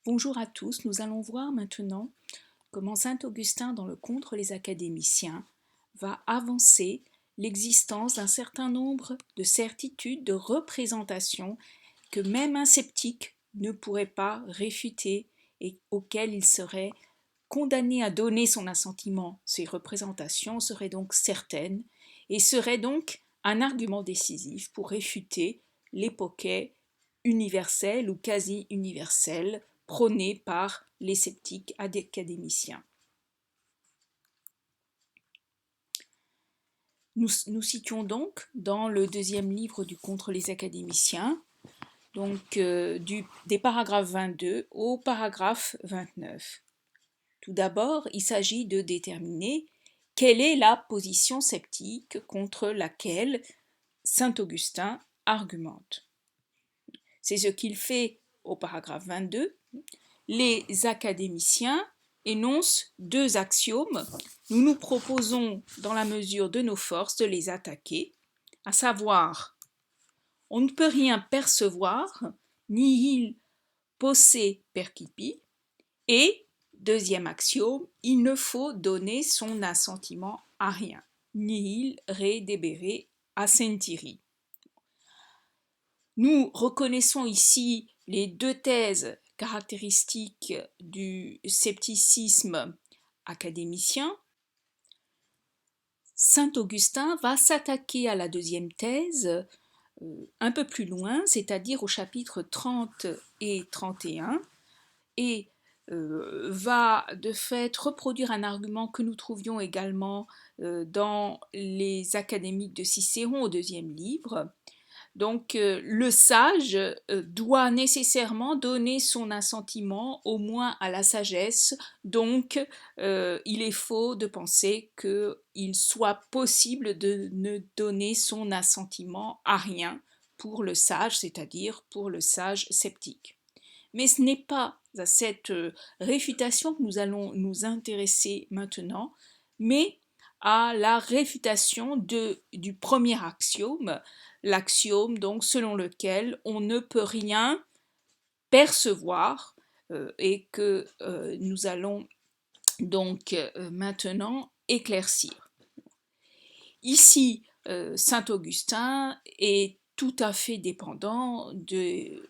Bonjour à tous, nous allons voir maintenant comment saint Augustin dans le Contre les académiciens va avancer l'existence d'un certain nombre de certitudes, de représentations que même un sceptique ne pourrait pas réfuter et auxquelles il serait condamné à donner son assentiment. Ces représentations seraient donc certaines et seraient donc un argument décisif pour réfuter l'époquet universel ou quasi universel prôné par les sceptiques académiciens. Nous situons donc dans le deuxième livre du Contre les académiciens, donc des paragraphes 22 au paragraphe 29. Tout d'abord, il s'agit de déterminer quelle est la position sceptique contre laquelle saint Augustin argumente. C'est ce qu'il fait au paragraphe 22. Les académiciens énoncent deux axiomes. Nous nous proposons, dans la mesure de nos forces, de les attaquer, à savoir, on ne peut rien percevoir, nihil posse percipi, et, deuxième axiome, il ne faut donner son assentiment à rien, nihil re debere assentiri. Nous reconnaissons ici les deux thèses caractéristiques du scepticisme académicien. Saint Augustin va s'attaquer à la deuxième thèse un peu plus loin, c'est-à-dire au chapitre 30 et 31, et va de fait reproduire un argument que nous trouvions également dans les académiques de Cicéron au deuxième livre. Donc le sage doit nécessairement donner son assentiment au moins à la sagesse, donc il est faux de penser qu'il soit possible de ne donner son assentiment à rien pour le sage, c'est-à-dire pour le sage sceptique. Mais ce n'est pas à cette réfutation que nous allons nous intéresser maintenant, mais à la réfutation du premier axiome, l'axiome donc selon lequel on ne peut rien percevoir et que nous allons donc maintenant éclaircir. Ici, saint Augustin est tout à fait dépendant du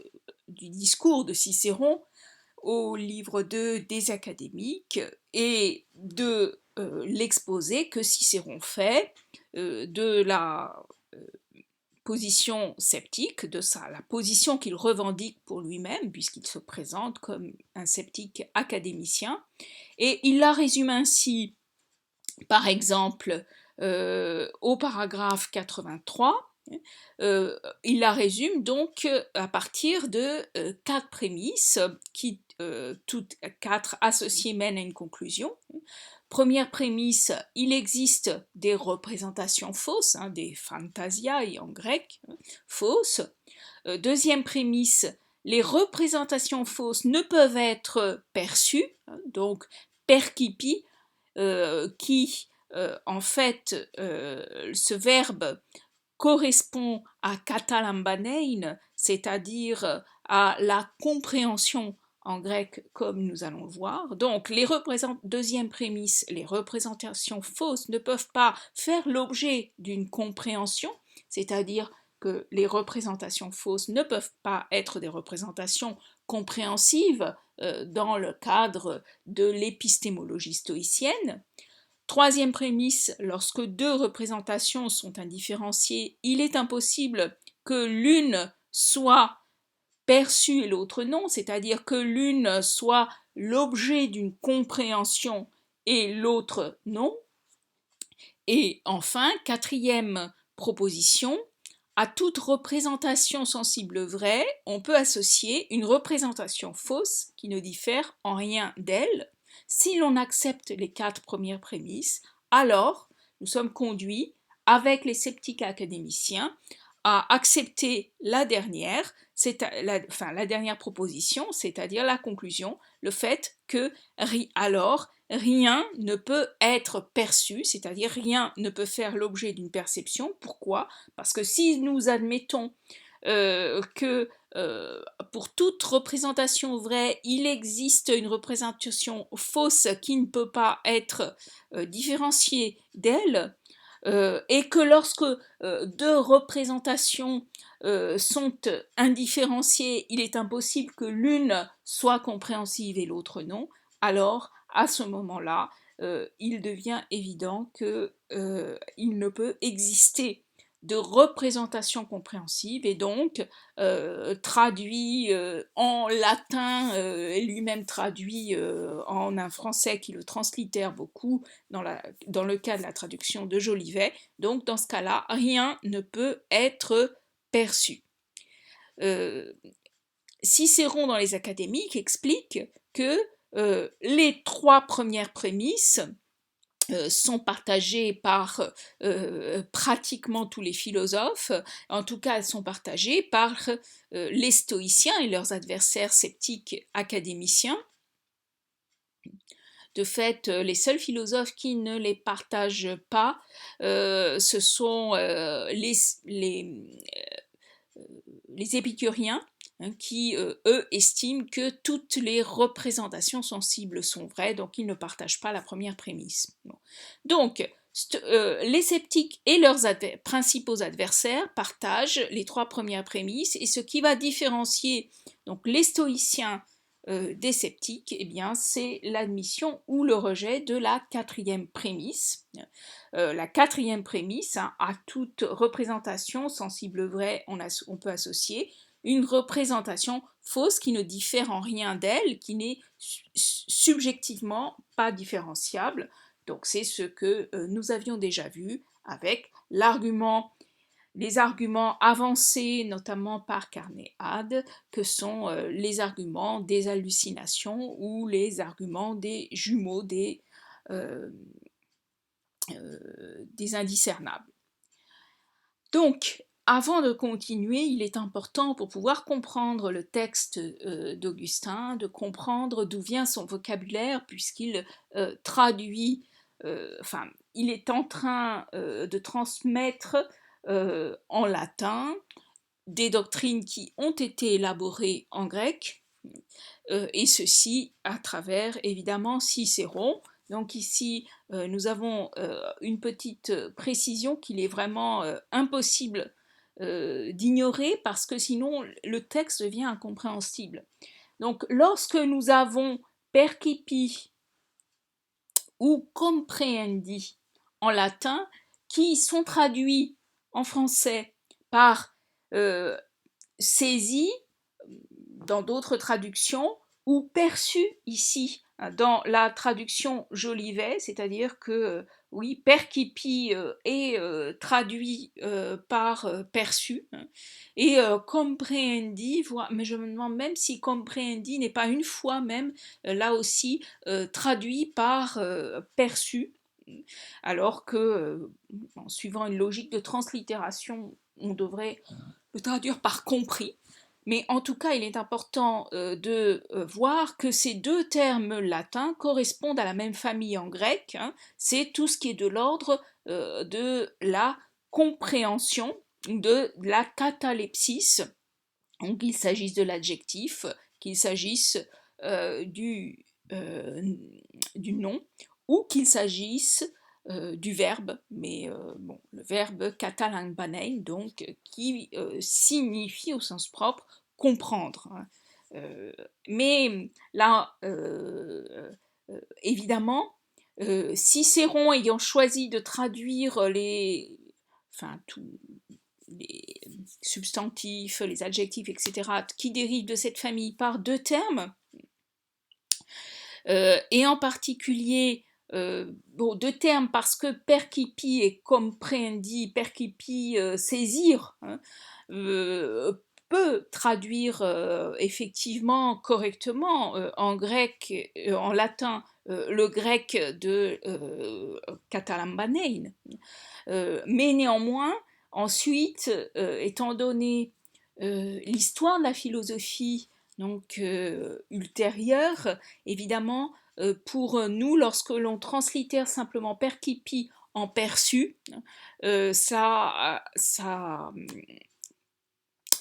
discours de Cicéron au livre 2 des académiques et de l'exposé que Cicéron fait de la position sceptique, de la position qu'il revendique pour lui-même, puisqu'il se présente comme un sceptique académicien, et il la résume ainsi, par exemple, au paragraphe 83, il la résume donc à partir de quatre prémices qui, toutes quatre associées, mènent à une conclusion. Première prémisse, il existe des représentations fausses, des phantasiae en grec, fausses. Deuxième prémisse, les représentations fausses ne peuvent être perçues, donc percipi, qui en fait ce verbe correspond à katalambanein, c'est-à-dire à la compréhension en grec, comme nous allons le voir. Donc, deuxième prémisse, les représentations fausses ne peuvent pas faire l'objet d'une compréhension, c'est-à-dire que les représentations fausses ne peuvent pas être des représentations compréhensives dans le cadre de l'épistémologie stoïcienne. Troisième prémisse, lorsque deux représentations sont indifférenciées, il est impossible que l'une soit perçue et l'autre non, c'est-à-dire que l'une soit l'objet d'une compréhension et l'autre non. Et enfin, quatrième proposition, à toute représentation sensible vraie, on peut associer une représentation fausse qui ne diffère en rien d'elle. Si l'on accepte les quatre premières prémices, alors nous sommes conduits, avec les sceptiques académiciens, à accepter la dernière, la dernière proposition, c'est-à-dire la conclusion, le fait que alors rien ne peut être perçu, c'est-à-dire rien ne peut faire l'objet d'une perception. Pourquoi ? Parce que si nous admettons que pour toute représentation vraie, il existe une représentation fausse qui ne peut pas être différenciée d'elle, et que lorsque deux représentations sont indifférenciées, il est impossible que l'une soit compréhensive et l'autre non, alors à ce moment-là, il devient évident qu'il ne peut exister de représentation compréhensive et donc traduit en latin, lui-même traduit en un français qui le translittère beaucoup dans le cas de la traduction de Jolivet. Donc dans ce cas-là, rien ne peut être perçu. Cicéron dans les Académiques explique que les trois premières prémices sont partagées par pratiquement tous les philosophes, en tout cas elles sont partagées par les stoïciens et leurs adversaires sceptiques académiciens. De fait, les seuls philosophes qui ne les partagent pas, ce sont les épicuriens, qui, eux, estiment que toutes les représentations sensibles sont vraies, donc ils ne partagent pas la première prémisse. Bon. Donc, les sceptiques et leurs principaux adversaires partagent les trois premières prémisses, et ce qui va différencier donc, les stoïciens des sceptiques, eh bien, c'est l'admission ou le rejet de la quatrième prémisse. La quatrième prémisse, à toute représentation sensible vraie, on peut associer une représentation fausse qui ne diffère en rien d'elle, qui n'est subjectivement pas différenciable. Donc c'est ce que nous avions déjà vu avec les arguments avancés notamment par Carnéade, que sont les arguments des hallucinations ou les arguments des jumeaux, des indiscernables. Donc, avant de continuer, il est important pour pouvoir comprendre le texte d'Augustin, de comprendre d'où vient son vocabulaire, puisqu'il traduit, il est en train de transmettre en latin des doctrines qui ont été élaborées en grec, et ceci à travers évidemment Cicéron. Donc ici, nous avons une petite précision qu'il est vraiment impossible d'ignorer parce que sinon le texte devient incompréhensible. Donc lorsque nous avons percipi ou comprehendi en latin, qui sont traduits en français par saisi dans d'autres traductions, ou perçu ici dans la traduction Jolivet, c'est-à-dire que oui, percipi est traduit par perçu, et comprehendi, mais je me demande même si comprehendi n'est pas une fois même, là aussi, traduit par perçu, alors que, en suivant une logique de translittération, on devrait le traduire par compris. Mais en tout cas, il est important de voir que ces deux termes latins correspondent à la même famille en grec. C'est tout ce qui est de l'ordre de la compréhension, de la catalepsis, donc qu'il s'agisse de l'adjectif, qu'il s'agisse du nom, ou qu'il s'agisse du verbe, mais le verbe catalambanein, donc qui signifie au sens propre comprendre. Mais là, évidemment, Cicéron ayant choisi de traduire tous les substantifs, les adjectifs, etc., qui dérivent de cette famille par deux termes, et en particulier deux termes parce que percipi et comprehendi, percipi saisir, peut traduire effectivement correctement en grec, en latin, le grec de catalambanein. Mais néanmoins, ensuite, étant donné l'histoire de la philosophie donc ultérieure, évidemment, pour nous, lorsque l'on translittère simplement percipi en perçu, ça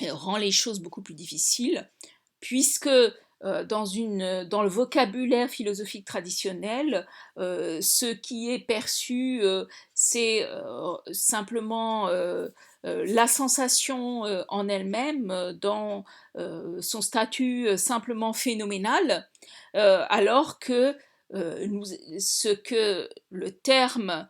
rend les choses beaucoup plus difficiles, puisque dans le vocabulaire philosophique traditionnel, ce qui est perçu, c'est simplement la sensation en elle-même, dans son statut simplement phénoménal, alors que ce que le terme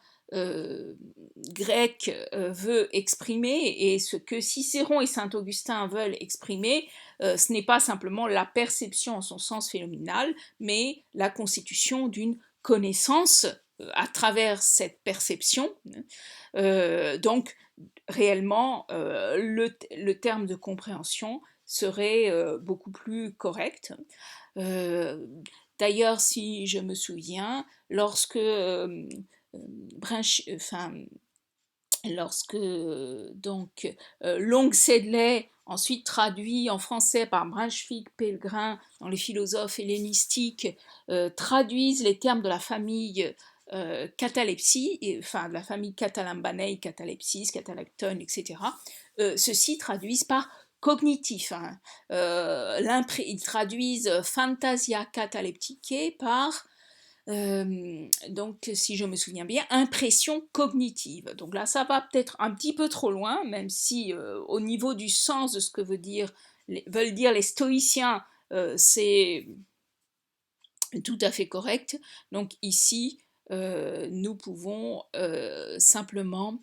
grec veut exprimer et ce que Cicéron et Saint-Augustin veulent exprimer, ce n'est pas simplement la perception en son sens phénoménal, mais la constitution d'une connaissance à travers cette perception. Donc, réellement, le terme de compréhension serait beaucoup plus correct. D'ailleurs, si je me souviens, lorsque Longsedley, ensuite traduit en français par Brunswick-Pellegrin dans les philosophes hellénistiques, traduisent les termes de la famille catalepsie, de la famille Catalambanei, catalepsis, catalecton, etc. Ceux-ci traduisent par cognitif. Ils traduisent Fantasia catalepticae par donc, si je me souviens bien, impression cognitive. Donc là, ça va peut-être un petit peu trop loin, même si au niveau du sens de ce que veulent dire les stoïciens, c'est tout à fait correct. Donc ici, nous pouvons simplement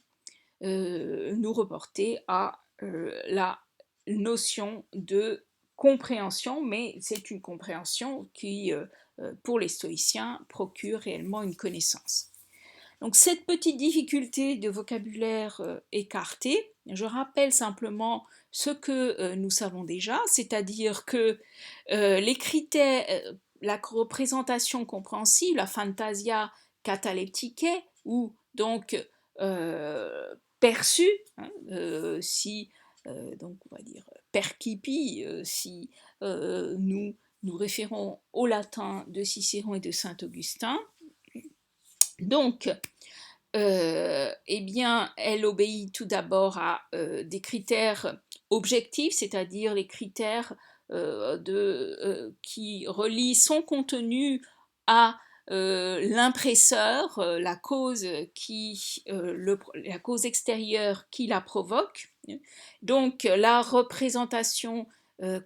nous reporter à la notion de compréhension, mais c'est une compréhension qui, pour les stoïciens, procure réellement une connaissance. Donc cette petite difficulté de vocabulaire écartée, je rappelle simplement ce que nous savons déjà, c'est-à-dire que les critères, la représentation compréhensive, la fantasia catalepticae, ou donc perçue, hein, si donc on va dire percipi, si nous référons au latin de Cicéron et de Saint-Augustin. Donc, eh bien, elle obéit tout d'abord à des critères objectifs, c'est-à-dire les critères qui relient son contenu à l'impresseur, la cause la cause extérieure qui la provoque. Donc, la représentation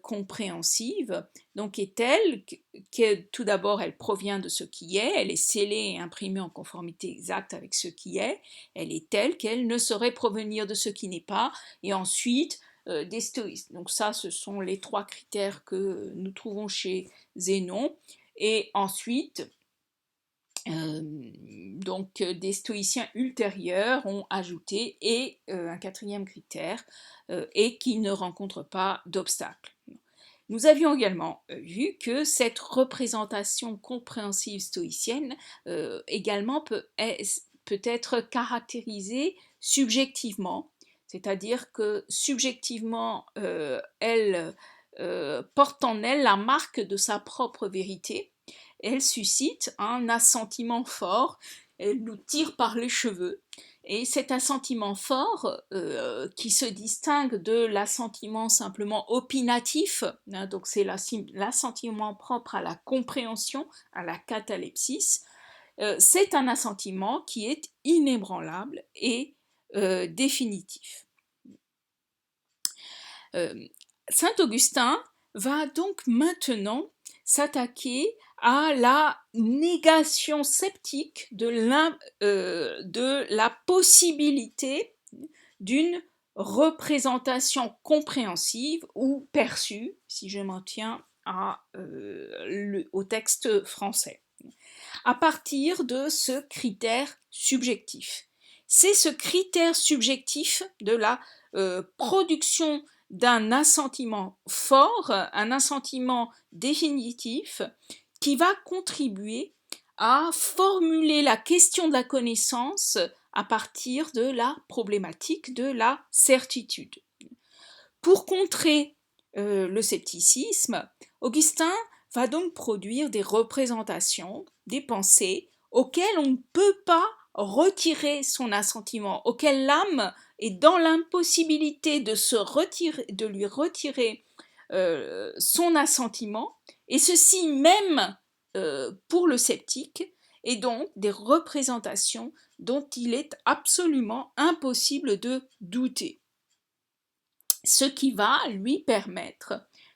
compréhensive donc est telle que tout d'abord elle provient de ce qui est, elle est scellée et imprimée en conformité exacte avec ce qui est, elle est telle qu'elle ne saurait provenir de ce qui n'est pas, et ensuite des stoïstes. Donc ça, ce sont les trois critères que nous trouvons chez Zénon, et ensuite donc des stoïciens ultérieurs ont ajouté un quatrième critère, et qui ne rencontre pas d'obstacle. Nous avions également vu que cette représentation compréhensive stoïcienne également peut être caractérisée subjectivement, c'est-à-dire que subjectivement, elle porte en elle la marque de sa propre vérité. Elle suscite un assentiment fort, elle nous tire par les cheveux, et cet assentiment fort, qui se distingue de l'assentiment simplement opinatif, hein, donc c'est l'assentiment propre à la compréhension, à la catalepsis, c'est un assentiment qui est inébranlable et définitif. Saint Augustin va donc maintenant s'attaquer à la négation sceptique de la possibilité d'une représentation compréhensive ou perçue, si je m'en tiens au texte français, à partir de ce critère subjectif. C'est ce critère subjectif de la production d'un assentiment fort, un assentiment définitif, qui va contribuer à formuler la question de la connaissance à partir de la problématique de la certitude. Pour contrer le scepticisme, Augustin va donc produire des représentations, des pensées auxquelles on ne peut pas retirer son assentiment, auquel l'âme est dans l'impossibilité de lui retirer son assentiment, et ceci même pour le sceptique, et donc des représentations dont il est absolument impossible de douter. Ce qui va lui permettre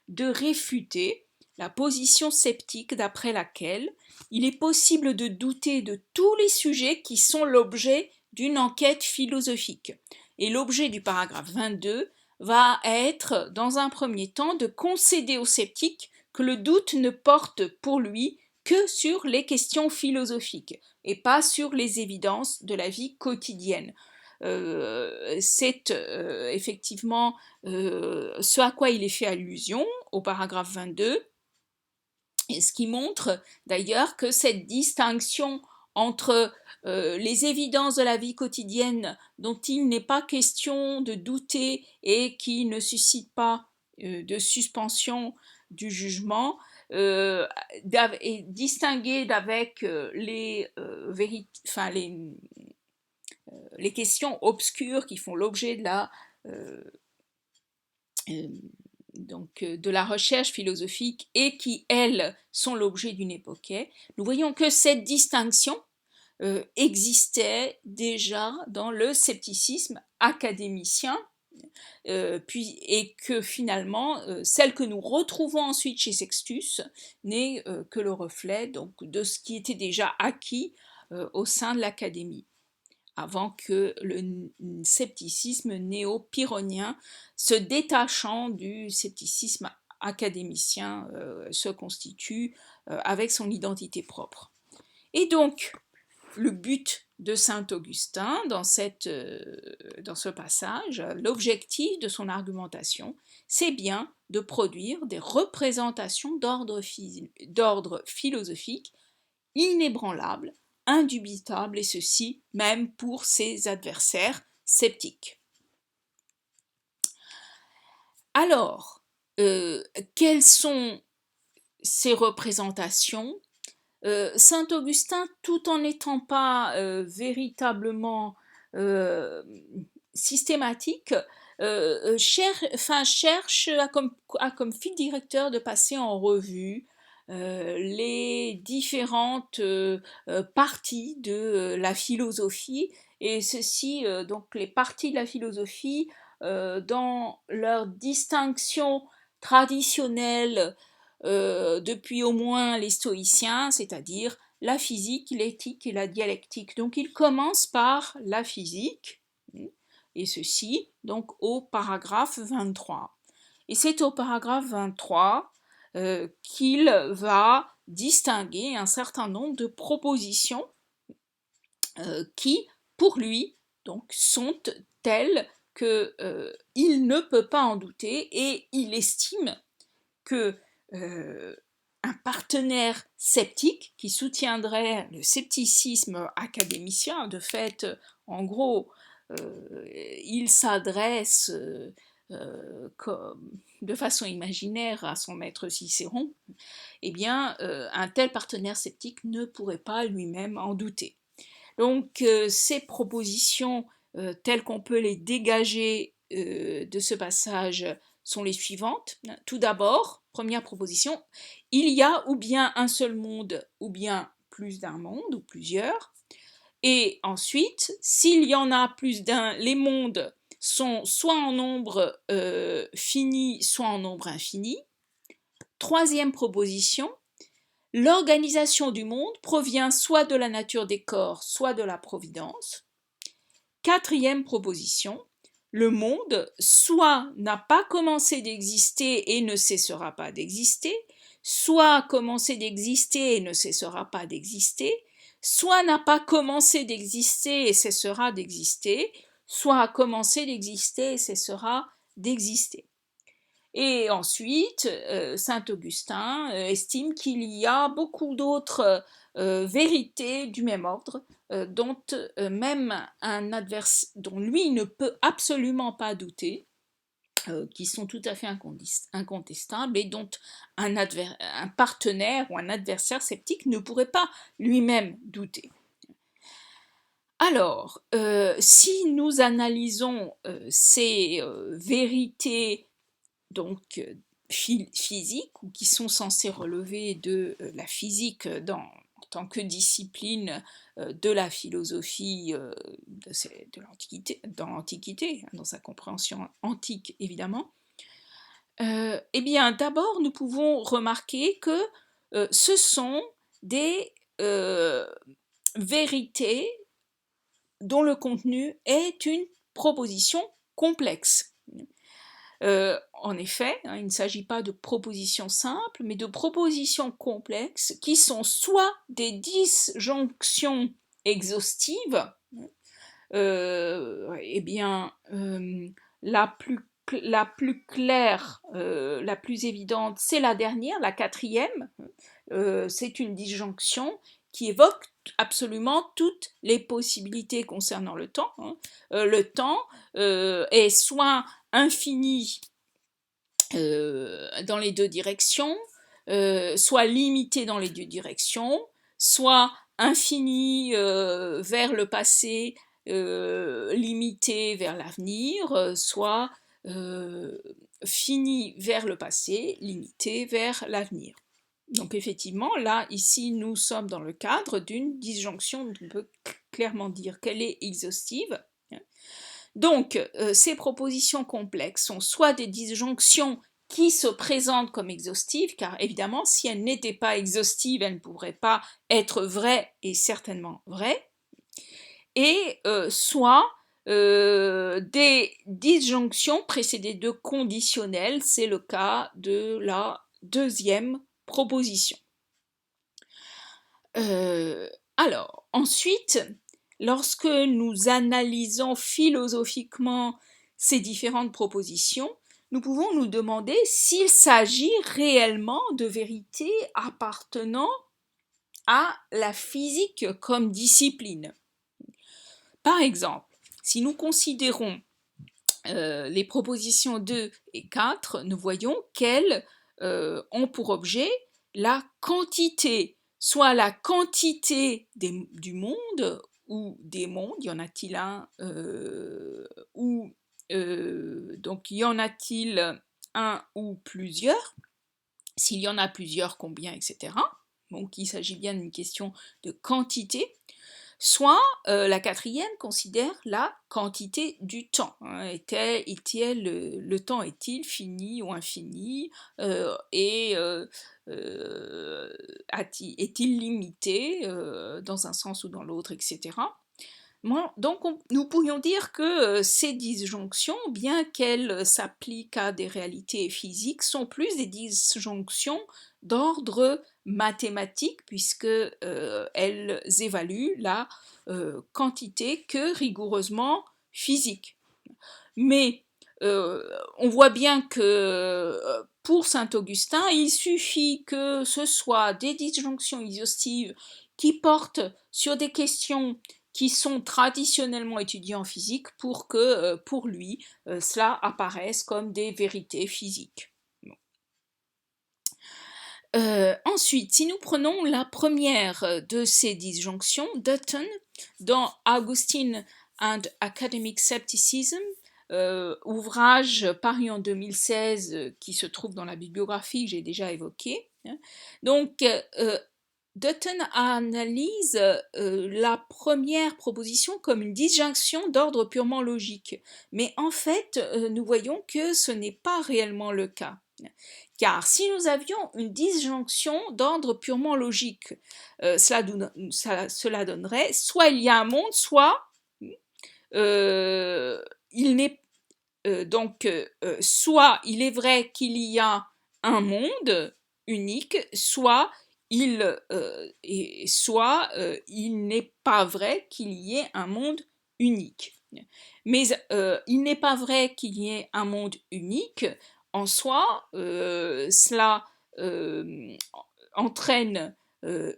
de réfuter la position sceptique d'après laquelle il est possible de douter de tous les sujets qui sont l'objet d'une enquête philosophique. Et l'objet du paragraphe 22 va être, dans un premier temps, de concéder au sceptique que le doute ne porte pour lui que sur les questions philosophiques et pas sur les évidences de la vie quotidienne. C'est effectivement ce à quoi il est fait allusion au paragraphe 22, et ce qui montre d'ailleurs que cette distinction entre les évidences de la vie quotidienne dont il n'est pas question de douter et qui ne suscitent pas de suspension du jugement est distinguée d'avec les questions obscures qui font l'objet de la recherche philosophique et qui, elles, sont l'objet d'une époquée. Nous voyons que cette distinction existait déjà dans le scepticisme académicien, et que finalement, celle que nous retrouvons ensuite chez Sextus n'est que le reflet donc, de ce qui était déjà acquis au sein de l'Académie, avant que le scepticisme néo-pyrrhonien, se détachant du scepticisme académicien, se constitue avec son identité propre. Et donc, le but de saint Augustin dans ce passage, l'objectif de son argumentation, c'est bien de produire des représentations d'ordre philosophique inébranlables, indubitable, et ceci même pour ses adversaires sceptiques. Alors, quelles sont ces représentations ? Saint Augustin, tout en n'étant pas véritablement systématique, cherche comme fil directeur de passer en revue les différentes parties de la philosophie, et ceci, donc les parties de la philosophie dans leur distinction traditionnelle depuis au moins les stoïciens, c'est-à-dire la physique, l'éthique et la dialectique. Donc il commence par la physique, et ceci donc au paragraphe 23. Et c'est au paragraphe 23 qu'il va distinguer un certain nombre de propositions qui, pour lui, donc, sont telles qu'il ne peut pas en douter, et il estime que un partenaire sceptique qui soutiendrait le scepticisme académicien, de fait, en gros, il s'adresse de façon imaginaire à son maître Cicéron, eh bien, un tel partenaire sceptique ne pourrait pas lui-même en douter. Donc, ces propositions, telles qu'on peut les dégager de ce passage, sont les suivantes. Tout d'abord, première proposition, il y a ou bien un seul monde, ou bien plus d'un monde, ou plusieurs. Et ensuite, s'il y en a plus d'un, les mondes sont soit en nombre fini, soit en nombre infini. Troisième proposition, l'organisation du monde provient soit de la nature des corps, soit de la providence. Quatrième proposition, le monde soit n'a pas commencé d'exister et ne cessera pas d'exister, soit a commencé d'exister et ne cessera pas d'exister, soit n'a pas commencé d'exister et cessera d'exister, soit a commencé d'exister et cessera d'exister. Et ensuite, saint Augustin estime qu'il y a beaucoup d'autres vérités du même ordre dont même dont lui ne peut absolument pas douter, qui sont tout à fait incontestables et dont un partenaire ou un adversaire sceptique ne pourrait pas lui-même douter. Alors, si nous analysons ces vérités donc physiques ou qui sont censées relever de la physique en tant que discipline de la philosophie de l'Antiquité, dans l'Antiquité, dans sa compréhension antique évidemment, eh bien d'abord nous pouvons remarquer que ce sont des vérités dont le contenu est une proposition complexe. En effet, il ne s'agit pas de propositions simples, mais de propositions complexes qui sont soit des disjonctions exhaustives, eh bien, la plus claire, la plus évidente, c'est la dernière, la quatrième. C'est une disjonction qui évoque absolument toutes les possibilités concernant le temps. Le temps est soit infini dans les deux directions, soit limité dans les deux directions, soit infini vers le passé, limité vers l'avenir, soit fini vers le passé, limité vers l'avenir. Donc effectivement, là, ici, nous sommes dans le cadre d'une disjonction dont on peut clairement dire qu'elle est exhaustive. Donc, ces propositions complexes sont soit des disjonctions qui se présentent comme exhaustives, car évidemment, si elles n'étaient pas exhaustives, elles ne pourraient pas être vraies et certainement vraies, et soit des disjonctions précédées de conditionnels, c'est le cas de la deuxième proposition. Alors, ensuite, lorsque nous analysons philosophiquement ces différentes propositions, nous pouvons nous demander s'il s'agit réellement de vérités appartenant à la physique comme discipline. Par exemple, si nous considérons les propositions 2 et 4, nous voyons qu'elles ont pour objet la quantité, soit la quantité du monde ou des mondes, y en a-t-il un, ou donc y en a-t-il un ou plusieurs, s'il y en a plusieurs, combien, etc. Donc il s'agit bien d'une question de quantité. Soit la quatrième considère la quantité du temps. Le temps est-il fini ou infini est-il limité dans un sens ou dans l'autre, etc. Donc nous pourrions dire que ces disjonctions, bien qu'elles s'appliquent à des réalités physiques, sont plus des disjonctions d'ordre mathématique, puisque elles évaluent la quantité que rigoureusement physique. Mais on voit bien que pour Saint-Augustin, il suffit que ce soit des disjonctions exhaustives qui portent sur des questions qui sont traditionnellement étudiées en physique pour que, pour lui, cela apparaisse comme des vérités physiques. Ensuite, si nous prenons la première de ces disjonctions, Dutton, dans Augustine and Academic Scepticism, ouvrage paru en 2016 qui se trouve dans la bibliographie que j'ai déjà évoquée. Donc, Dutton analyse la première proposition comme une disjonction d'ordre purement logique. Mais en fait, nous voyons que ce n'est pas réellement le cas. Car si nous avions une disjonction d'ordre purement logique, cela donnerait soit il y a un monde, soit il n'est soit il est vrai qu'il y a un monde unique, soit il n'est pas vrai qu'il y ait un monde unique. Mais il n'est pas vrai qu'il y ait un monde unique. En soi, cela entraîne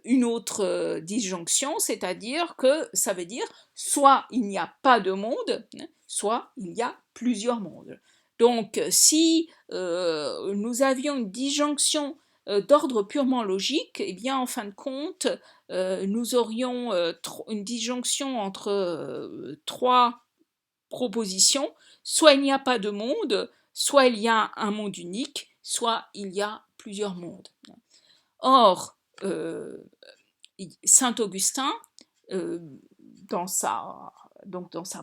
une autre disjonction, c'est-à-dire que ça veut dire soit il n'y a pas de monde, soit il y a plusieurs mondes. Donc si nous avions une disjonction d'ordre purement logique, eh bien, en fin de compte, nous aurions une disjonction entre trois propositions. Soit il n'y a pas de monde, soit il y a un monde unique, soit il y a plusieurs mondes. Or, saint Augustin, dans sa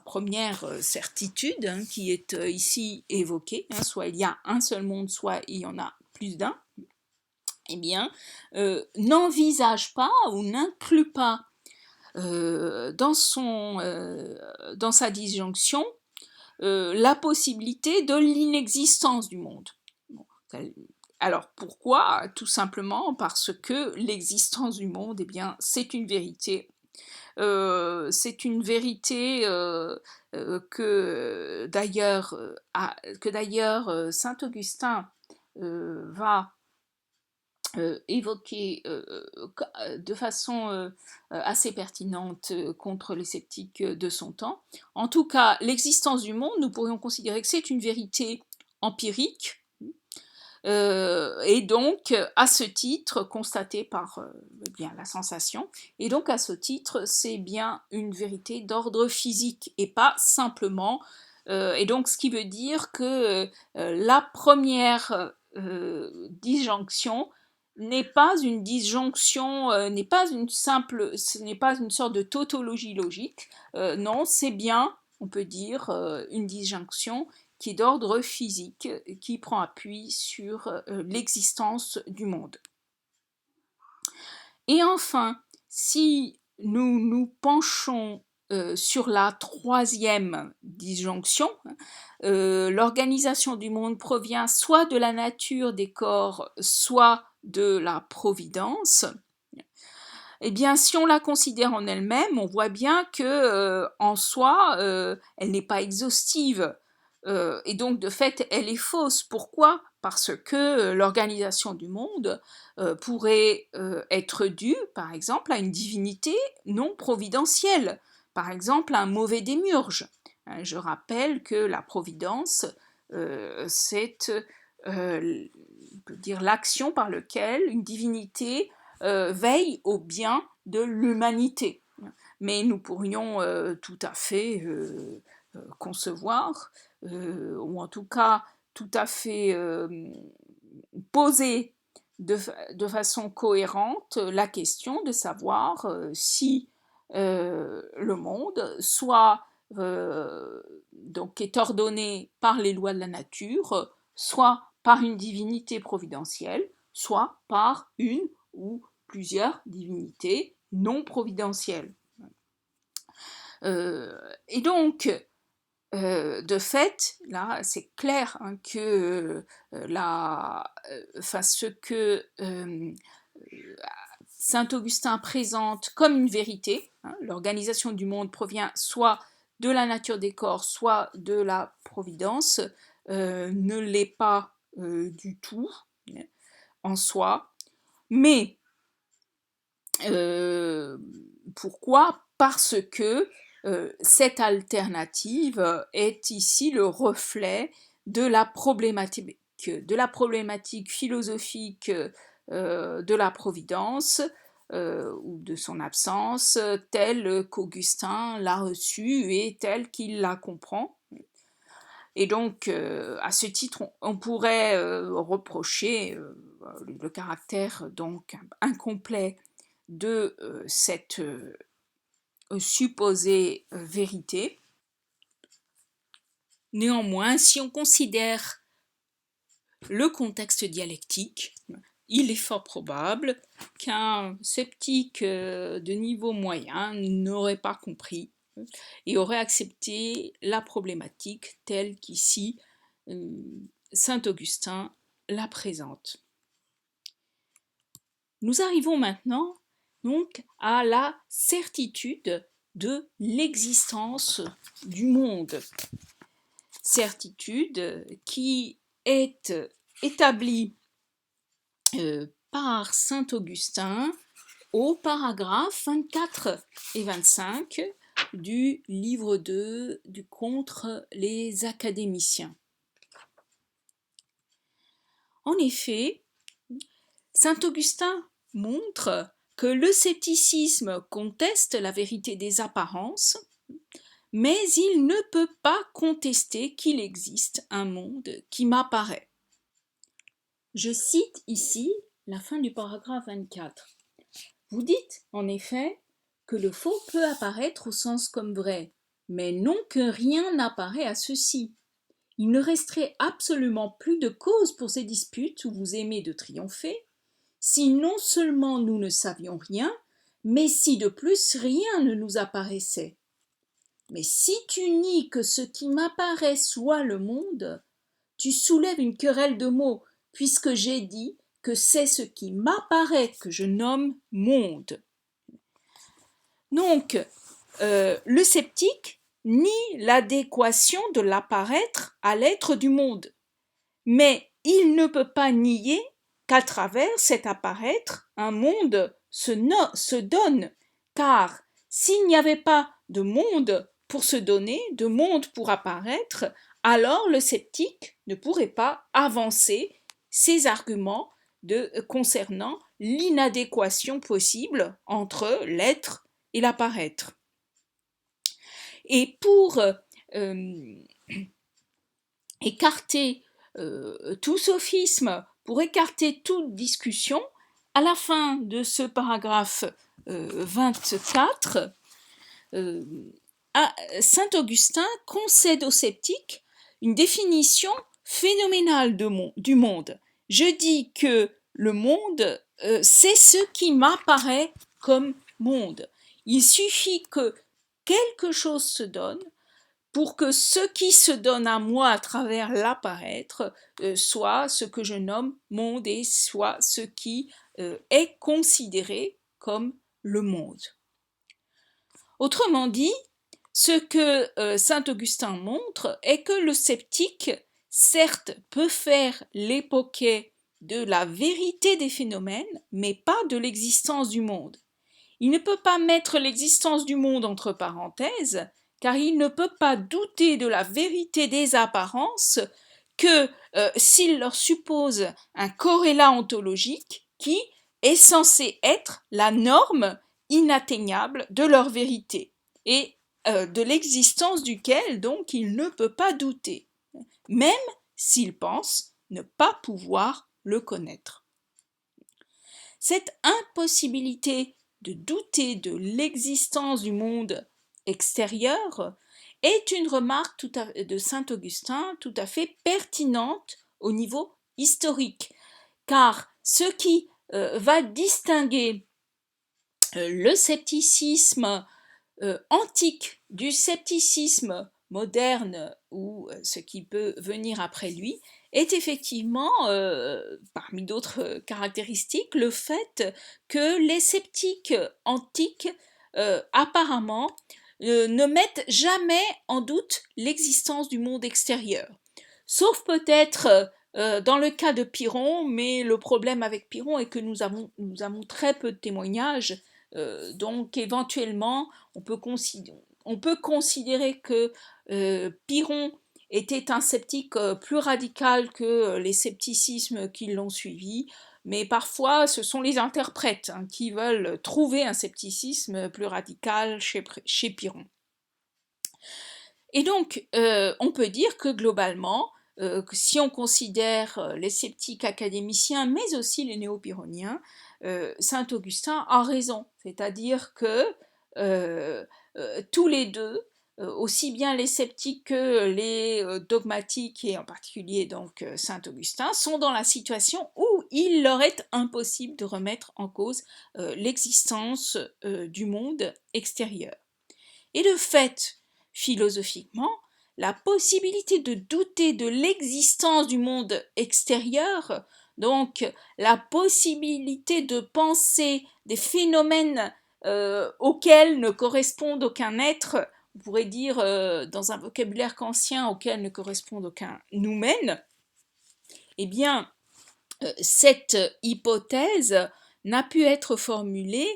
première certitude, hein, qui est ici évoquée, hein, soit il y a un seul monde, soit il y en a plus d'un, eh bien, n'envisage pas ou n'inclut pas dans sa disjonction la possibilité de l'inexistence du monde. Bon, alors pourquoi? Tout simplement parce que l'existence du monde, eh bien, c'est une vérité. C'est une vérité que d'ailleurs saint Augustin va évoquer de façon assez pertinente contre les sceptiques de son temps. En tout cas, l'existence du monde, nous pourrions considérer que c'est une vérité empirique, et donc à ce titre, constatée par bien la sensation, et donc à ce titre, c'est bien une vérité d'ordre physique et pas simplement, et donc ce qui veut dire que la première disjonction n'est pas une disjonction, ce n'est pas une sorte de tautologie logique, non, c'est bien, on peut dire, une disjonction qui est d'ordre physique, qui prend appui sur l'existence du monde. Et enfin, si nous nous penchons sur la troisième disjonction, l'organisation du monde provient soit de la nature des corps, soit de la providence. Eh bien, si on la considère en elle-même, on voit bien que en soi, elle n'est pas exhaustive. Et donc, de fait, elle est fausse. Pourquoi? Parce que l'organisation du monde pourrait être due, par exemple, à une divinité non providentielle, par exemple, à un mauvais démiurge. Je rappelle que la providence, c'est on peut dire l'action par laquelle une divinité veille au bien de l'humanité. Mais nous pourrions tout à fait concevoir, ou en tout cas tout à fait poser de façon cohérente la question de savoir si le monde soit donc est ordonné par les lois de la nature, soit par une divinité providentielle, soit par une ou plusieurs divinités non providentielles. Et donc, de fait, là, c'est clair hein, que ce que saint Augustin présente comme une vérité, hein, l'organisation du monde provient soit de la nature des corps, soit de la providence, ne l'est pas du tout en soi, mais pourquoi? Parce que cette alternative est ici le reflet de la problématique philosophique de la providence ou de son absence, telle qu'Augustin l'a reçue et telle qu'il la comprend. Et donc, à ce titre, on pourrait reprocher le caractère donc incomplet de cette supposée vérité. Néanmoins, si on considère le contexte dialectique, il est fort probable qu'un sceptique de niveau moyen n'aurait pas compris et aurait accepté la problématique telle qu'ici saint Augustin la présente. Nous arrivons maintenant donc à la certitude de l'existence du monde. Certitude qui est établie par saint Augustin au paragraphe 24 et 25 du livre 2 du Contre les académiciens. En effet, Saint Augustin montre que le scepticisme conteste la vérité des apparences, mais il ne peut pas contester qu'il existe un monde qui m'apparaît. Je cite ici la fin du paragraphe 24. Vous dites, en effet, que le faux peut apparaître au sens comme vrai, mais non que rien n'apparaît à ceci. Il ne resterait absolument plus de cause pour ces disputes où vous aimez de triompher, si non seulement nous ne savions rien, mais si de plus rien ne nous apparaissait. Mais si tu nies que ce qui m'apparaît soit le monde, tu soulèves une querelle de mots, puisque j'ai dit que c'est ce qui m'apparaît que je nomme monde. Donc, le sceptique nie l'adéquation de l'apparaître à l'être du monde, mais il ne peut pas nier qu'à travers cet apparaître, un monde se donne, car s'il n'y avait pas de monde pour se donner, de monde pour apparaître, alors le sceptique ne pourrait pas avancer ses arguments concernant l'inadéquation possible entre l'être et l'apparaître. Et pour écarter tout sophisme, pour écarter toute discussion, à la fin de ce paragraphe 24, Saint Augustin concède aux sceptiques une définition phénoménale du monde. Je dis que le monde, c'est ce qui m'apparaît comme monde. Il suffit que quelque chose se donne pour que ce qui se donne à moi à travers l'apparaître soit ce que je nomme monde et soit ce qui est considéré comme le monde. Autrement dit, ce que saint Augustin montre est que le sceptique, certes, peut faire l'époquet de la vérité des phénomènes, mais pas de l'existence du monde. Il ne peut pas mettre l'existence du monde entre parenthèses, car il ne peut pas douter de la vérité des apparences que s'il leur suppose un corrélat ontologique qui est censé être la norme inatteignable de leur vérité et de l'existence duquel donc il ne peut pas douter, même s'il pense ne pas pouvoir le connaître. Cette impossibilité de douter de l'existence du monde extérieur est une remarque de saint Augustin tout à fait pertinente au niveau historique, car ce qui va distinguer le scepticisme antique du scepticisme moderne ou ce qui peut venir après lui est effectivement, parmi d'autres caractéristiques, le fait que les sceptiques antiques apparemment ne mettent jamais en doute l'existence du monde extérieur. Sauf peut-être dans le cas de Pyrrhon, mais le problème avec Pyrrhon est que nous avons très peu de témoignages, donc éventuellement on peut considérer que Pyrrhon était un sceptique plus radical que les scepticismes qui l'ont suivi, mais parfois ce sont les interprètes qui veulent trouver un scepticisme plus radical chez Pyrrhon. Et donc on peut dire que globalement, si on considère les sceptiques académiciens, mais aussi les néo-pyrrhoniens, saint Augustin a raison, c'est-à-dire que tous les deux, aussi bien les sceptiques que les dogmatiques, et en particulier donc saint Augustin, sont dans la situation où il leur est impossible de remettre en cause l'existence du monde extérieur. Et de fait, philosophiquement, la possibilité de douter de l'existence du monde extérieur, donc la possibilité de penser des phénomènes auxquels ne correspond aucun être, on pourrait dire dans un vocabulaire kantien auquel ne correspond aucun noumen, eh bien, cette hypothèse n'a pu être formulée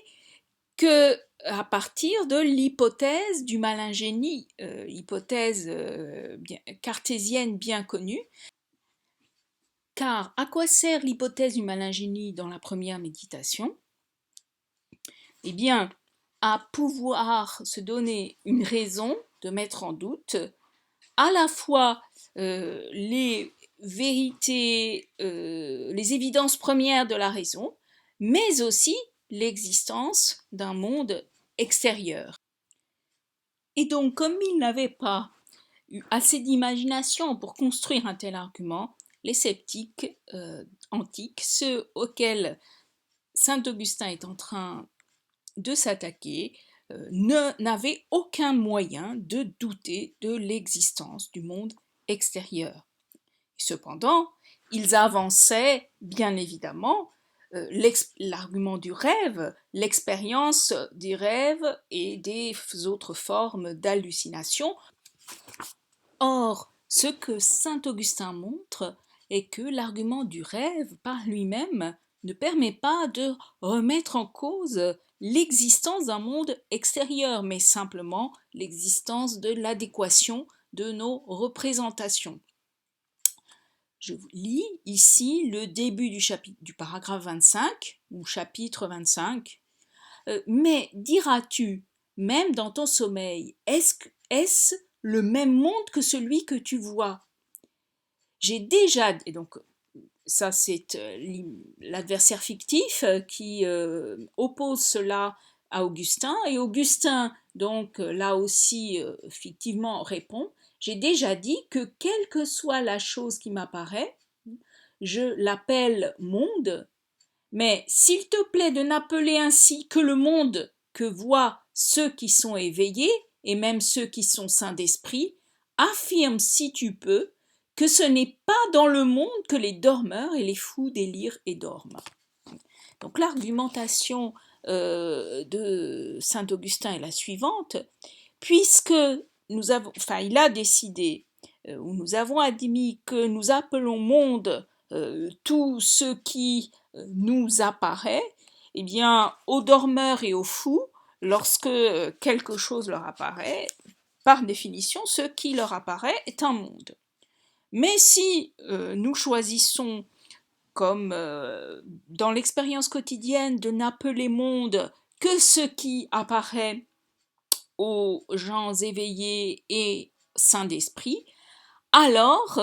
que à partir de l'hypothèse du malingénie, hypothèse cartésienne bien connue, Car à quoi sert l'hypothèse du malingénie dans la première méditation? Eh bien, à pouvoir se donner une raison de mettre en doute à la fois les vérités, les évidences premières de la raison, mais aussi l'existence d'un monde extérieur. Et donc, comme il n'avait pas eu assez d'imagination pour construire un tel argument, les sceptiques antiques, ceux auxquels saint Augustin est en train de s'attaquer, n'avaient aucun moyen de douter de l'existence du monde extérieur. Cependant, ils avançaient bien évidemment l'argument du rêve, l'expérience des rêves et des autres formes d'hallucination. Or, ce que saint Augustin montre est que l'argument du rêve par lui-même ne permet pas de remettre en cause l'existence d'un monde extérieur, mais simplement l'existence de l'adéquation de nos représentations. Je vous lis ici le début du paragraphe 25, ou chapitre 25. Mais diras-tu, même dans ton sommeil, est-ce le même monde que celui que tu vois? J'ai déjà, et donc ça c'est l'adversaire fictif qui oppose cela à Augustin, et Augustin donc là aussi fictivement répond: j'ai déjà dit que quelle que soit la chose qui m'apparaît, je l'appelle monde, mais s'il te plaît de n'appeler ainsi que le monde que voient ceux qui sont éveillés, et même ceux qui sont saints d'esprit, affirme si tu peux que ce n'est pas dans le monde que les dormeurs et les fous délirent et dorment. Donc l'argumentation de saint Augustin est la suivante: puisque il a décidé, ou nous avons admis que nous appelons monde tout ce qui nous apparaît, eh bien, aux dormeurs et aux fous, lorsque quelque chose leur apparaît, par définition, ce qui leur apparaît est un monde. Mais si nous choisissons, comme dans l'expérience quotidienne, de n'appeler monde que ce qui apparaît aux gens éveillés et saints d'esprit, alors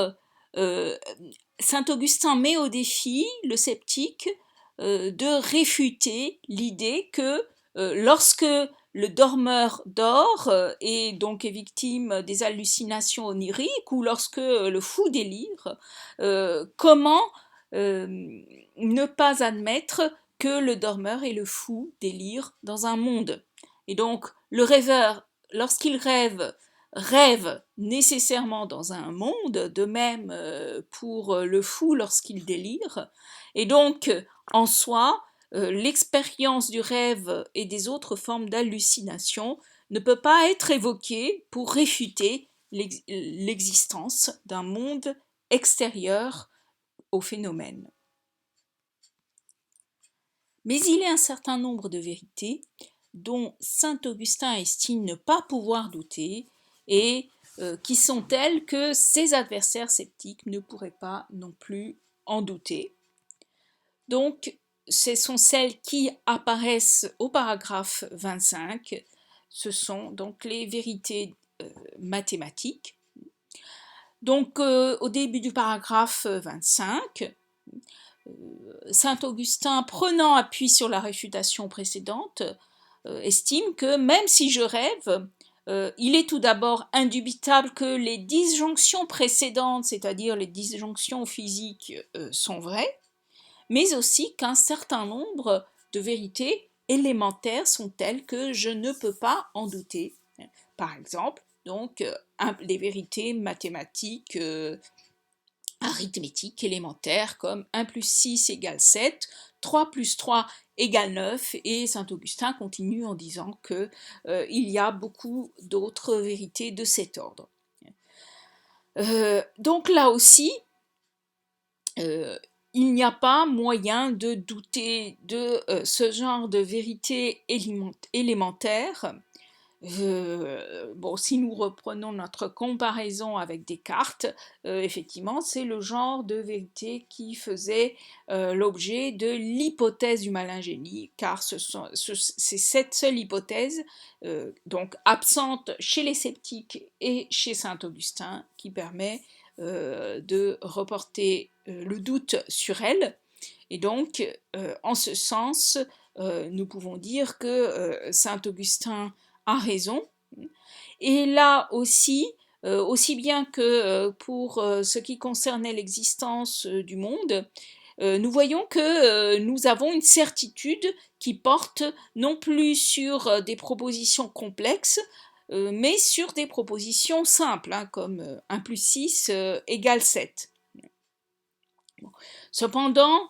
saint Augustin met au défi le sceptique de réfuter l'idée que lorsque le dormeur dort et donc est victime des hallucinations oniriques, ou lorsque le fou délire, comment ne pas admettre que le dormeur et le fou délirent dans un monde. Et donc le rêveur, lorsqu'il rêve nécessairement dans un monde, de même pour le fou lorsqu'il délire, et donc en soi, l'expérience du rêve et des autres formes d'hallucination ne peut pas être évoquée pour réfuter l'existence d'un monde extérieur au phénomène. Mais il y a un certain nombre de vérités dont saint Augustin estime ne pas pouvoir douter, et qui sont telles que ses adversaires sceptiques ne pourraient pas non plus en douter. Donc, ce sont celles qui apparaissent au paragraphe 25, ce sont donc les vérités mathématiques. Donc, au début du paragraphe 25, saint Augustin, prenant appui sur la réfutation précédente, estime que même si je rêve, il est tout d'abord indubitable que les disjonctions précédentes, c'est-à-dire les disjonctions physiques, sont vraies, mais aussi qu'un certain nombre de vérités élémentaires sont telles que je ne peux pas en douter. Par exemple, donc, les vérités mathématiques arithmétiques élémentaires comme 1 plus 6 égale 7, 3 plus 3 égale 9, et saint Augustin continue en disant que il y a beaucoup d'autres vérités de cet ordre. Donc là aussi, il n'y a pas moyen de douter de ce genre de vérité élémentaire, Bon, si nous reprenons notre comparaison avec Descartes, effectivement, c'est le genre de vérité qui faisait l'objet de l'hypothèse du malingénie, car c'est cette seule hypothèse, donc absente chez les sceptiques et chez saint Augustin, qui permet de reporter le doute sur elle. Et donc, en ce sens, nous pouvons dire que saint Augustin a raison. Et là aussi, aussi bien que pour ce qui concernait l'existence du monde, nous voyons que nous avons une certitude qui porte non plus sur des propositions complexes, mais sur des propositions simples, hein, comme 1 plus 6 égale 7. Bon. Cependant,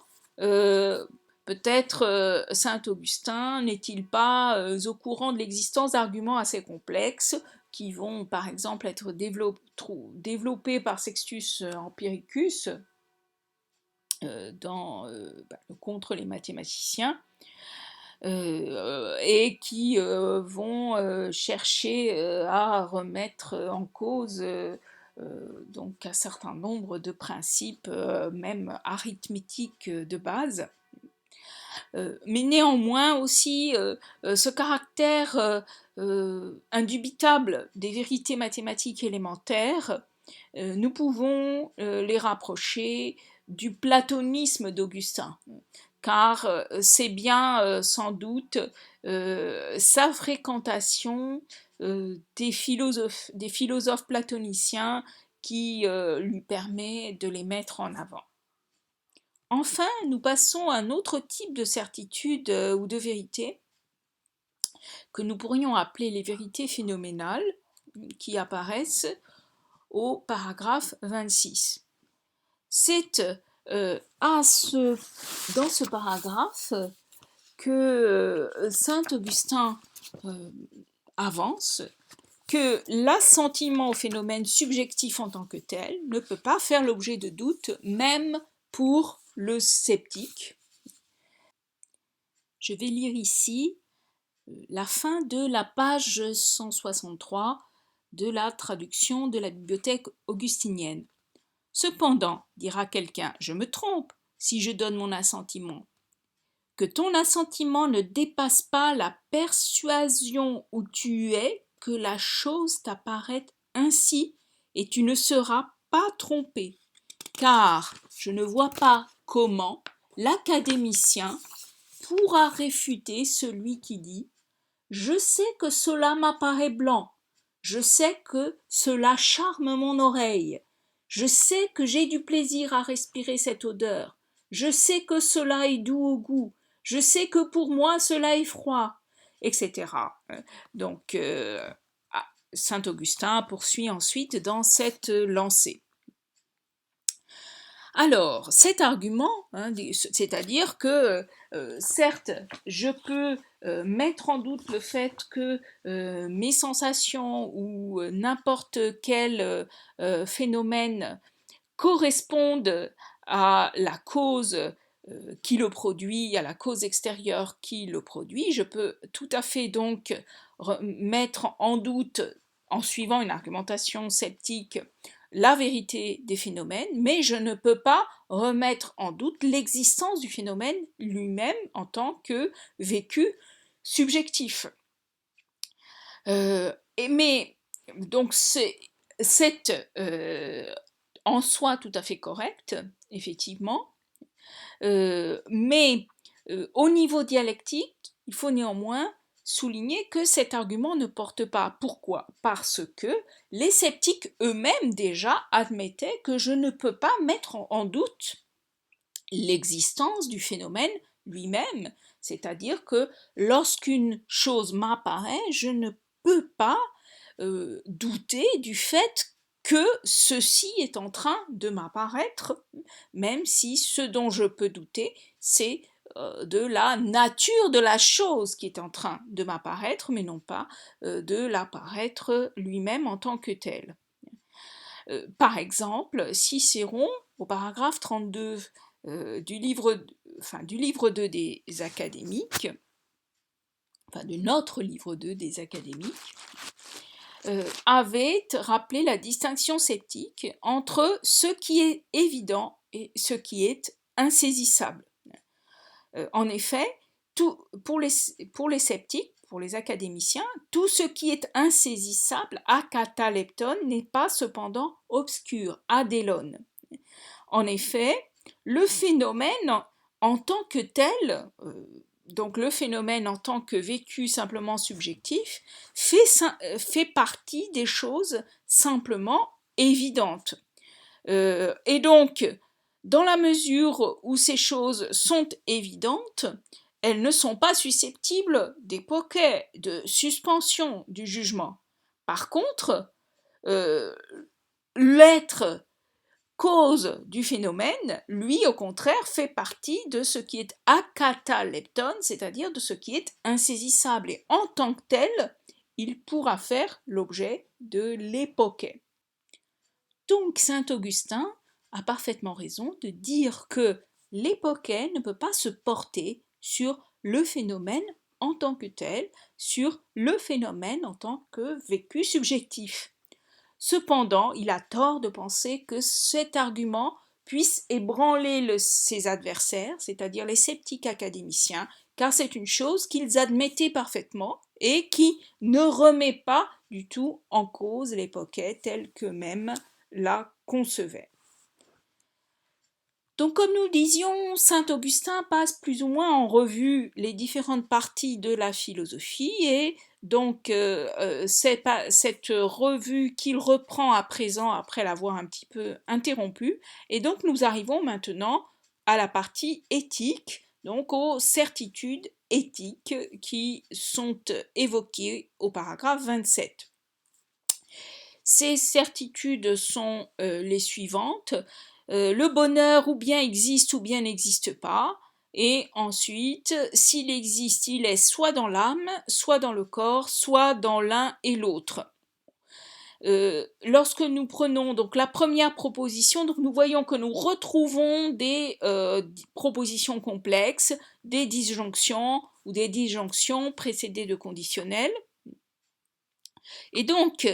peut-être saint Augustin n'est-il pas au courant de l'existence d'arguments assez complexes qui vont par exemple être développés par Sextus Empiricus dans Contre les mathématiciens, et qui vont chercher à remettre en cause donc un certain nombre de principes, même arithmétiques de base. Mais néanmoins aussi ce caractère indubitable des vérités mathématiques élémentaires, nous pouvons les rapprocher du platonisme d'Augustin, car c'est bien sans doute sa fréquentation des philosophes platoniciens qui lui permet de les mettre en avant. Enfin, nous passons à un autre type de certitude ou de vérité que nous pourrions appeler les vérités phénoménales, qui apparaissent au paragraphe 26. C'est dans ce paragraphe que saint Augustin avance que l'assentiment au phénomène subjectif en tant que tel ne peut pas faire l'objet de doute, même pour le sceptique. Je vais lire ici la fin de la page 163 de la traduction de la bibliothèque augustinienne. Cependant, dira quelqu'un, je me trompe si je donne mon assentiment. Que ton assentiment ne dépasse pas la persuasion où tu es que la chose t'apparaît ainsi, et tu ne seras pas trompé, car je ne vois pas comment l'académicien pourra réfuter celui qui dit « Je sais que cela m'apparaît blanc, je sais que cela charme mon oreille, je sais que j'ai du plaisir à respirer cette odeur, je sais que cela est doux au goût, je sais que pour moi cela est froid, etc. » Donc, saint Augustin poursuit ensuite dans cette lancée. Alors, cet argument, hein, c'est-à-dire que certes, je peux mettre en doute le fait que mes sensations ou n'importe quel phénomène correspondent à la cause qui le produit, à la cause extérieure qui le produit. Je peux tout à fait donc mettre en doute, en suivant une argumentation sceptique, la vérité des phénomènes, mais je ne peux pas remettre en doute l'existence du phénomène lui-même en tant que vécu subjectif. Mais donc c'est en soi tout à fait correct, effectivement, mais au niveau dialectique, il faut néanmoins souligner que cet argument ne porte pas. Pourquoi ? Parce que les sceptiques eux-mêmes déjà admettaient que je ne peux pas mettre en doute l'existence du phénomène lui-même, c'est-à-dire que lorsqu'une chose m'apparaît, je ne peux pas douter du fait que ceci est en train de m'apparaître, même si ce dont je peux douter, c'est de la nature de la chose qui est en train de m'apparaître, mais non pas de l'apparaître lui-même en tant que tel. Par exemple, Cicéron, au paragraphe 32 du livre 2 des Académiques, enfin de notre livre 2 des académiques, avait rappelé la distinction sceptique entre ce qui est évident et ce qui est insaisissable. En effet, pour les sceptiques, pour les académiciens, tout ce qui est insaisissable, akatalepton, n'est pas cependant obscur, adélon. En effet, le phénomène en tant que tel, donc le phénomène en tant que vécu simplement subjectif, fait partie des choses simplement évidentes. Et donc, dans la mesure où ces choses sont évidentes, elles ne sont pas susceptibles d'époquet, de suspension du jugement. Par contre, l'être cause du phénomène, lui, au contraire, fait partie de ce qui est akatalepton, c'est-à-dire de ce qui est insaisissable. Et en tant que tel, il pourra faire l'objet de l'époquet. Donc, saint Augustin a parfaitement raison de dire que l'époquet ne peut pas se porter sur le phénomène en tant que tel, sur le phénomène en tant que vécu subjectif. Cependant, il a tort de penser que cet argument puisse ébranler ses adversaires, c'est-à-dire les sceptiques académiciens, car c'est une chose qu'ils admettaient parfaitement et qui ne remet pas du tout en cause l'époquet telle qu'eux-mêmes la concevaient. Donc, comme nous disions, saint Augustin passe plus ou moins en revue les différentes parties de la philosophie et donc cette revue qu'il reprend à présent après l'avoir un petit peu interrompue. Et donc nous arrivons maintenant à la partie éthique, donc aux certitudes éthiques qui sont évoquées au paragraphe 27. Ces certitudes sont les suivantes. Le bonheur ou bien existe ou bien n'existe pas. Et ensuite, s'il existe, il est soit dans l'âme, soit dans le corps, soit dans l'un et l'autre. Lorsque nous prenons donc la première proposition, donc nous voyons que nous retrouvons des propositions complexes, des disjonctions ou des disjonctions précédées de conditionnels. Et donc,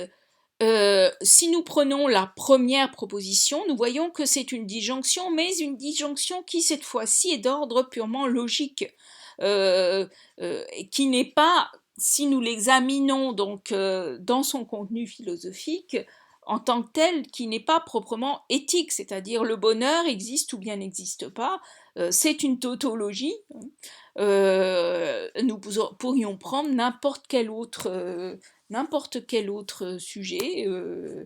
si nous prenons la première proposition, nous voyons que c'est une disjonction, mais une disjonction qui cette fois-ci est d'ordre purement logique, qui n'est pas, si nous l'examinons donc dans son contenu philosophique, en tant que tel, qui n'est pas proprement éthique, c'est-à-dire le bonheur existe ou bien n'existe pas, c'est une tautologie. Nous pourrions prendre n'importe quel autre sujet, je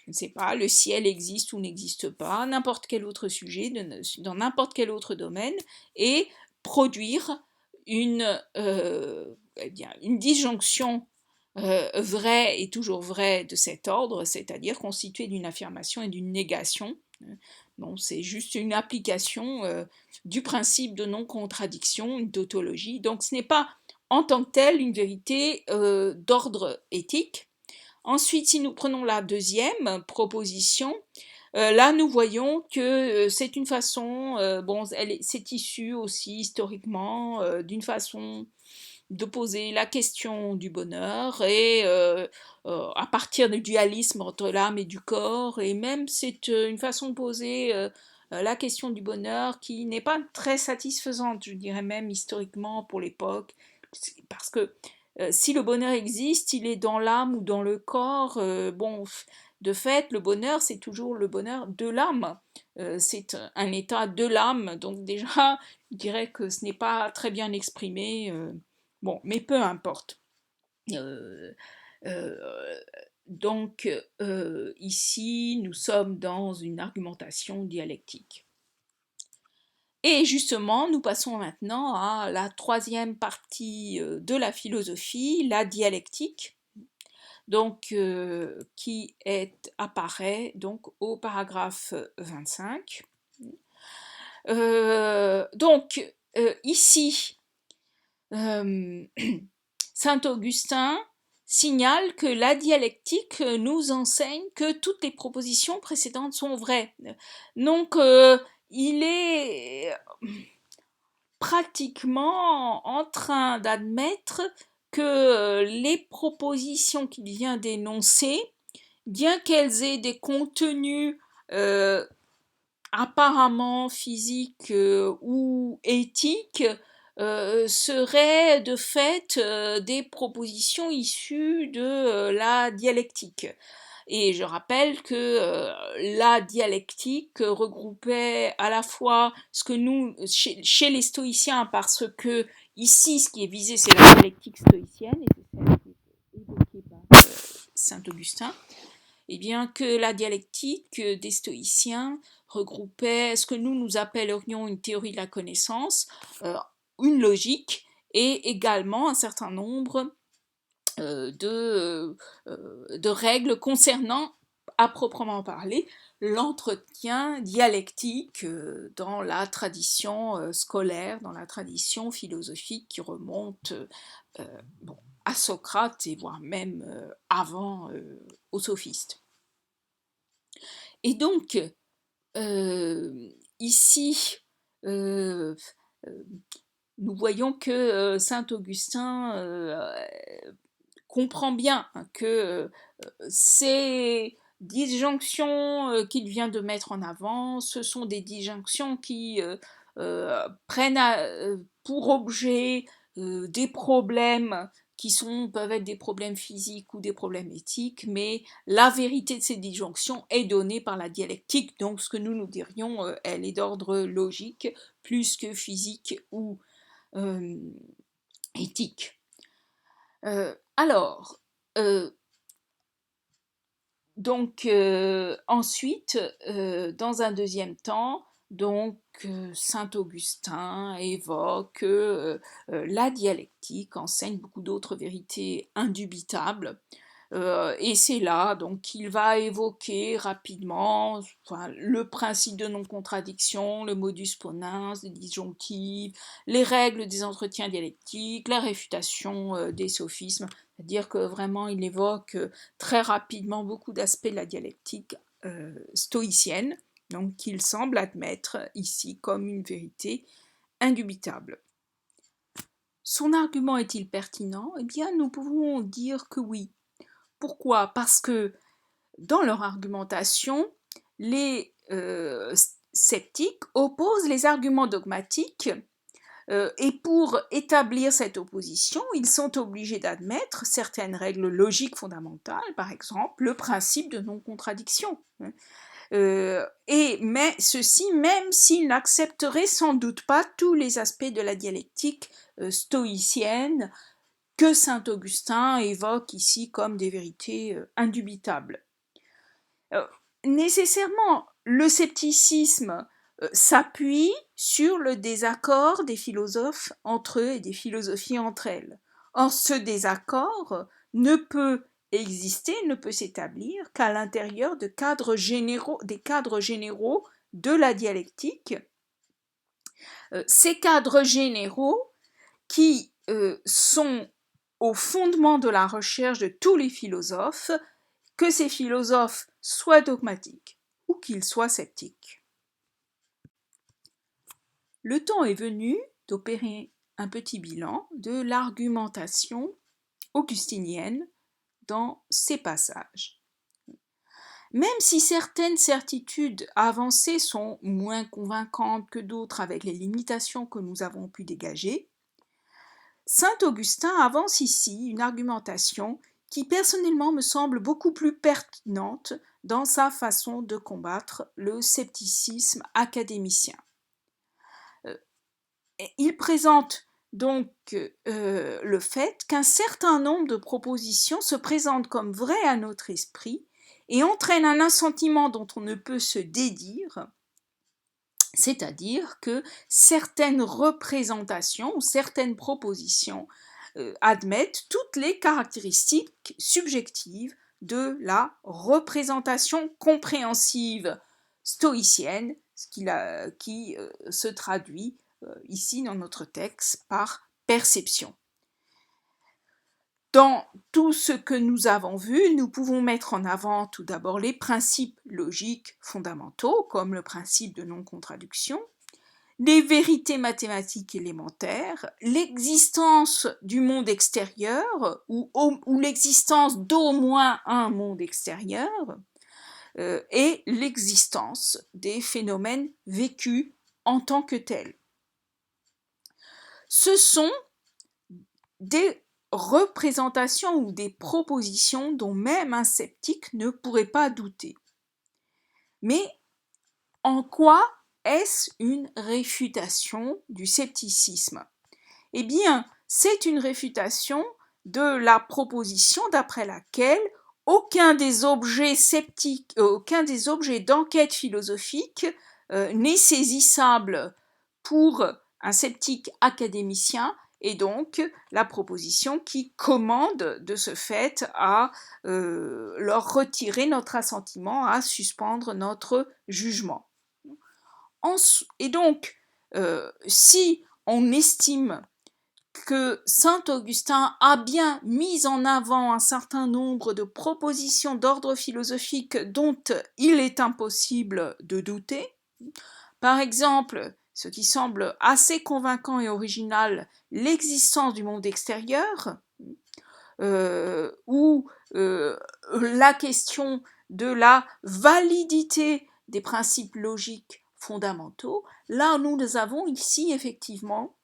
ne sais pas, le ciel existe ou n'existe pas, n'importe quel autre sujet, dans n'importe quel autre domaine, et produire une disjonction vraie et toujours vraie de cet ordre, c'est-à-dire constituée d'une affirmation et d'une négation. Bon, c'est juste une application du principe de non-contradiction, une tautologie. Donc ce n'est pas en tant que telle une vérité d'ordre éthique. Ensuite, si nous prenons la deuxième proposition, là nous voyons que c'est une façon, c'est issu aussi historiquement d'une façon de poser la question du bonheur et à partir du dualisme entre l'âme et du corps, et même c'est une façon de poser la question du bonheur qui n'est pas très satisfaisante, je dirais même historiquement pour l'époque, parce que si le bonheur existe, il est dans l'âme ou dans le corps. De fait, le bonheur, c'est toujours le bonheur de l'âme. C'est un état de l'âme, donc déjà, je dirais que ce n'est pas très bien exprimé. Bon, mais peu importe. Donc, ici, nous sommes dans une argumentation dialectique. Et justement, nous passons maintenant à la troisième partie de la philosophie, la dialectique, donc, qui apparaît donc au paragraphe 25. Ici, saint Augustin signale que la dialectique nous enseigne que toutes les propositions précédentes sont vraies. Donc, il est pratiquement en train d'admettre que les propositions qu'il vient d'énoncer, bien qu'elles aient des contenus apparemment physiques ou éthiques, seraient de fait des propositions issues de la dialectique. Et je rappelle que la dialectique regroupait à la fois ce que nous, chez les stoïciens, parce que ici, ce qui est visé, c'est la dialectique stoïcienne, et c'est celle qui est évoquée par saint Augustin, et bien que la dialectique des stoïciens regroupait ce que nous appellerions une théorie de la connaissance, une logique, et également un certain nombre de règles concernant, à proprement parler, l'entretien dialectique dans la tradition scolaire, dans la tradition philosophique qui remonte à Socrate et voire même avant aux sophistes. Et donc, ici, nous voyons que saint Augustin comprend bien que ces disjonctions qu'il vient de mettre en avant, ce sont des disjonctions qui prennent pour objet des problèmes qui peuvent être des problèmes physiques ou des problèmes éthiques, mais la vérité de ces disjonctions est donnée par la dialectique, donc ce que nous dirions, elle est d'ordre logique plus que physique ou éthique. Ensuite, dans un deuxième temps, saint Augustin évoque la dialectique, enseigne beaucoup d'autres vérités indubitables, et c'est là qu'il va évoquer rapidement le principe de non-contradiction, le modus ponens, les disjonctives, les règles des entretiens dialectiques, la réfutation des sophismes, c'est-à-dire que vraiment il évoque très rapidement beaucoup d'aspects de la dialectique stoïcienne, donc qu'il semble admettre ici comme une vérité indubitable. Son argument est-il pertinent ? Eh bien, nous pouvons dire que oui. Pourquoi ? Parce que dans leur argumentation, les sceptiques opposent les arguments dogmatiques et pour établir cette opposition, ils sont obligés d'admettre certaines règles logiques fondamentales, par exemple le principe de non-contradiction. Mais ceci, même s'ils n'accepteraient sans doute pas tous les aspects de la dialectique stoïcienne, que saint Augustin évoque ici comme des vérités indubitables. Nécessairement, le scepticisme s'appuie sur le désaccord des philosophes entre eux et des philosophies entre elles. Or, ce désaccord ne peut exister, ne peut s'établir qu'à l'intérieur des cadres généraux de la dialectique. Ces cadres généraux qui sont au fondement de la recherche de tous les philosophes, que ces philosophes soient dogmatiques ou qu'ils soient sceptiques. Le temps est venu d'opérer un petit bilan de l'argumentation augustinienne dans ces passages. Même si certaines certitudes avancées sont moins convaincantes que d'autres avec les limitations que nous avons pu dégager, saint Augustin avance ici une argumentation qui personnellement me semble beaucoup plus pertinente dans sa façon de combattre le scepticisme académicien. Il présente donc le fait qu'un certain nombre de propositions se présentent comme vraies à notre esprit et entraînent un assentiment dont on ne peut se dédire, c'est-à-dire que certaines représentations ou certaines propositions admettent toutes les caractéristiques subjectives de la représentation compréhensive stoïcienne, qui se traduit ici dans notre texte par perception. Dans tout ce que nous avons vu, nous pouvons mettre en avant tout d'abord les principes logiques fondamentaux, comme le principe de non-contradiction, les vérités mathématiques élémentaires, l'existence du monde extérieur ou l'existence d'au moins un monde extérieur et l'existence des phénomènes vécus en tant que tels. Ce sont des représentations ou des propositions dont même un sceptique ne pourrait pas douter. Mais en quoi est-ce une réfutation du scepticisme? Eh bien, c'est une réfutation de la proposition d'après laquelle aucun des objets sceptiques, aucun des objets d'enquête philosophique n'est saisissable pour un sceptique académicien, et donc la proposition qui commande de ce fait à leur retirer notre assentiment, à suspendre notre jugement. Et donc, si on estime que saint Augustin a bien mis en avant un certain nombre de propositions d'ordre philosophique dont il est impossible de douter, par exemple, ce qui semble assez convaincant et original, l'existence du monde extérieur, ou la question de la validité des principes logiques fondamentaux, là nous avons ici effectivement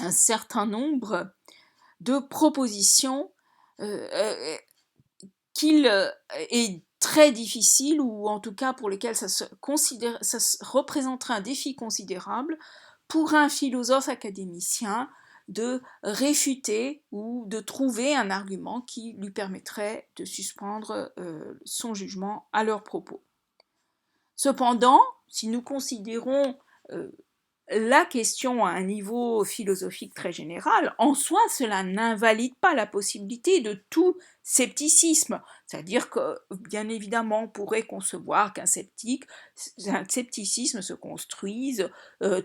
un certain nombre de propositions qu'il est très difficile, ou en tout cas pour lesquelles ça représenterait un défi considérable pour un philosophe académicien de réfuter ou de trouver un argument qui lui permettrait de suspendre son jugement à leur propos. Cependant, si nous considérons la question à un niveau philosophique très général, en soi, cela n'invalide pas la possibilité de tout scepticisme. C'est-à-dire que, bien évidemment, on pourrait concevoir qu'un scepticisme se construise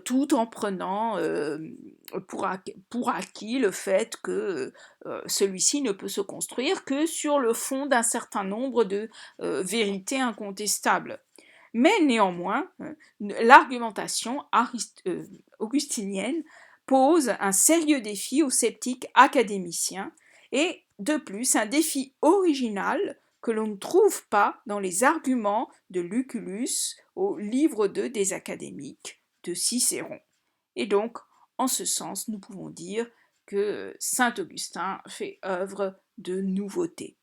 tout en prenant pour acquis le fait que celui-ci ne peut se construire que sur le fond d'un certain nombre de vérités incontestables. Mais néanmoins, l'argumentation augustinienne pose un sérieux défi aux sceptiques académiciens, et de plus un défi original que l'on ne trouve pas dans les arguments de Lucullus au livre 2 des académiques de Cicéron. Et donc, en ce sens, nous pouvons dire que saint Augustin fait œuvre de nouveauté.